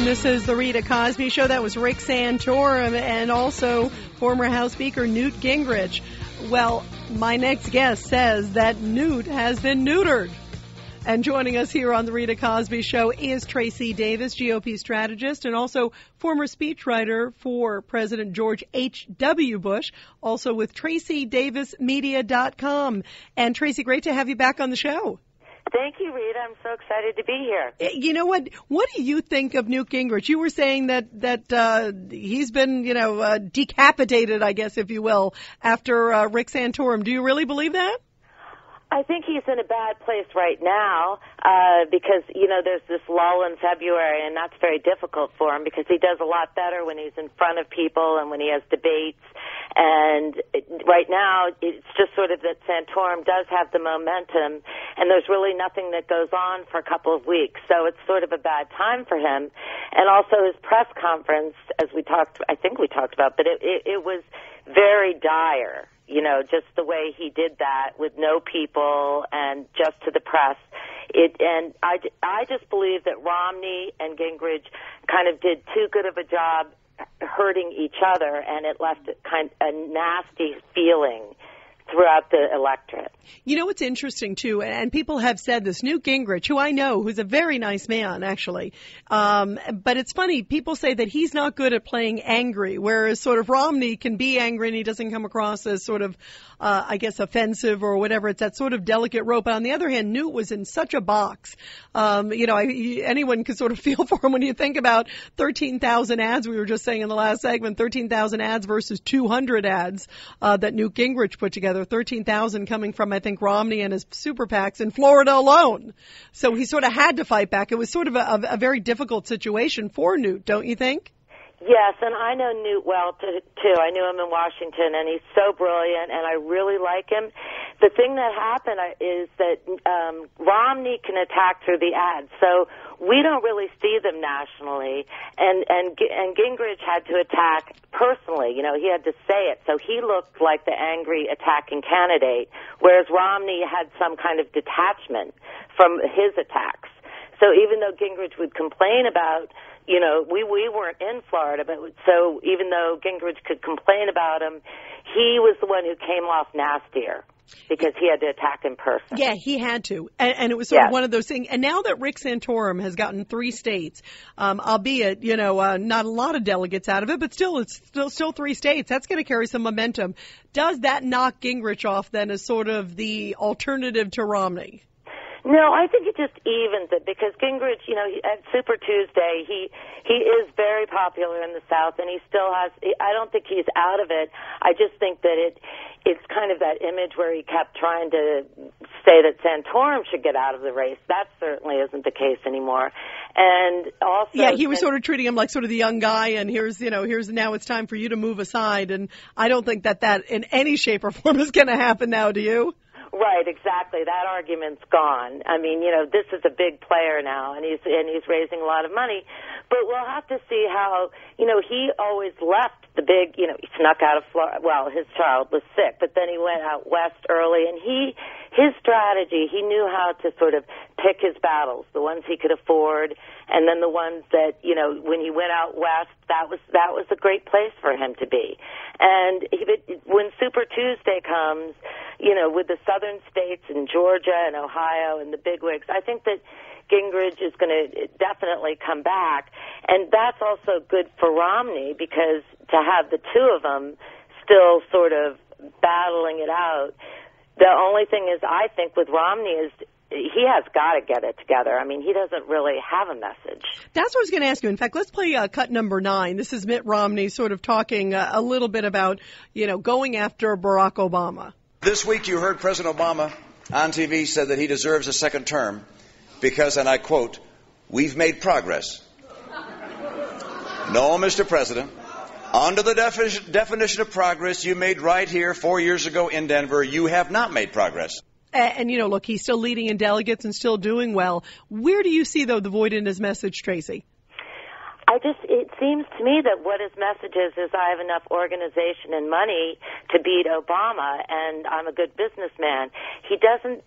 everyone. This is the Rita Cosby Show. That was Rick Santorum and also former House Speaker Newt Gingrich. Well, my next guest says that Newt has been neutered. And joining us here on the Rita Cosby Show is Tracy Davis, GOP strategist and also former speechwriter for President George H.W. Bush, also with TracyDavisMedia.com. And Tracy, great to have you back on the show. Thank you, Rita. I'm so excited to be here. You know what? What do you think of Newt Gingrich? You were saying that he's been, decapitated, I guess, if you will, after Rick Santorum. Do you really believe that? I think he's in a bad place right now because, there's this lull in February, and that's very difficult for him because he does a lot better when he's in front of people and when he has debates. And right now, it's just sort of that Santorum does have the momentum, and there's really nothing that goes on for a couple of weeks. So it's sort of a bad time for him. And also his press conference, as I think we talked about, but it was very dire. Just the way he did that with no people and just to the press. And I just believe that Romney and Gingrich kind of did too good of a job hurting each other, and it left a nasty feeling throughout the electorate. You know what's interesting, too, and people have said this, Newt Gingrich, who I know, who's a very nice man, actually, but it's funny, people say that he's not good at playing angry, whereas sort of Romney can be angry and he doesn't come across as sort of, offensive or whatever. It's that sort of delicate rope. But on the other hand, Newt was in such a box. Anyone could sort of feel for him when you think about 13,000 ads. We were just saying in the last segment, 13,000 ads versus 200 ads that Newt Gingrich put together. 13,000 coming from, I think, Romney and his super PACs in Florida alone. So he sort of had to fight back. It was sort of a very difficult situation for Newt, don't you think? Yes, and I know Newt well, too. I knew him in Washington, and he's so brilliant, and I really like him. The thing that happened is that Romney can attack through the ads, so we don't really see them nationally, and Gingrich had to attack personally. He had to say it, so he looked like the angry attacking candidate, whereas Romney had some kind of detachment from his attacks. So even though Gingrich would complain about, we weren't in Florida, but so even though Gingrich could complain about him, he was the one who came off nastier because he had to attack in person. Yeah, he had to. And it was sort of one of those things. And now that Rick Santorum has gotten 3 states, albeit, not a lot of delegates out of it, but still, it's still 3 states. That's going to carry some momentum. Does that knock Gingrich off then as sort of the alternative to Romney? No, I think it just evens it because Gingrich, at Super Tuesday, he is very popular in the South, and he still has. I don't think he's out of it. I just think that it's kind of that image where he kept trying to say that Santorum should get out of the race. That certainly isn't the case anymore. And also, he was sort of treating him like sort of the young guy, and here's now it's time for you to move aside. And I don't think that in any shape or form is going to happen now. Do you? Right, exactly. That argument's gone. I mean, this is a big player now, and he's raising a lot of money. But we'll have to see how, he always left the big, he snuck out of Florida. Well, his child was sick, but then he went out west early, and his strategy, he knew how to sort of pick his battles, the ones he could afford, and then the ones that, when he went out west, that was a great place for him to be. And when Super Tuesday comes, with the southern states and Georgia and Ohio and the bigwigs, I think that Gingrich is going to definitely come back. And that's also good for Romney because to have the two of them still sort of battling it out. The only thing is, I think, with Romney is he has got to get it together. I mean, he doesn't really have a message. That's what I was going to ask you. In fact, let's play cut number 9. This is Mitt Romney sort of talking a little bit about, going after Barack Obama. This week you heard President Obama on TV said that he deserves a second term because, and I quote, "We've made progress." No, Mr. President. Under the definition of progress you made right here 4 years ago in Denver, you have not made progress. And look, he's still leading in delegates and still doing well. Where do you see, though, the void in his message, Tracy? It seems to me that what his message is I have enough organization and money to beat Obama, and I'm a good businessman. He doesn't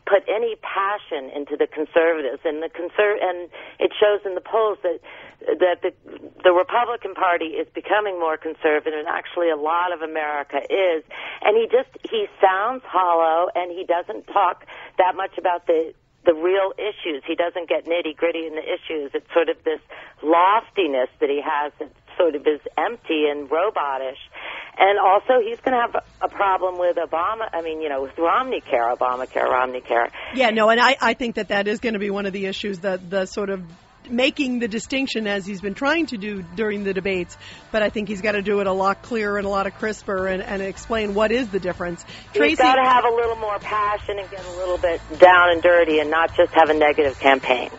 put any passion into the conservatives, and and it shows in the polls that the Republican Party is becoming more conservative, and actually a lot of America is. And he sounds hollow, and he doesn't talk that much about the real issues. He doesn't get nitty-gritty in the issues. It's sort of this loftiness that he has that sort of is empty and robotish. And also, he's going to have a problem with with Romneycare. Yeah, no, and I think that is going to be one of the issues, the sort of making the distinction as he's been trying to do during the debates, but I think he's got to do it a lot clearer and a lot crisper and explain what is the difference. Tracy, he's got to have a little more passion and get a little bit down and dirty and not just have a negative campaign.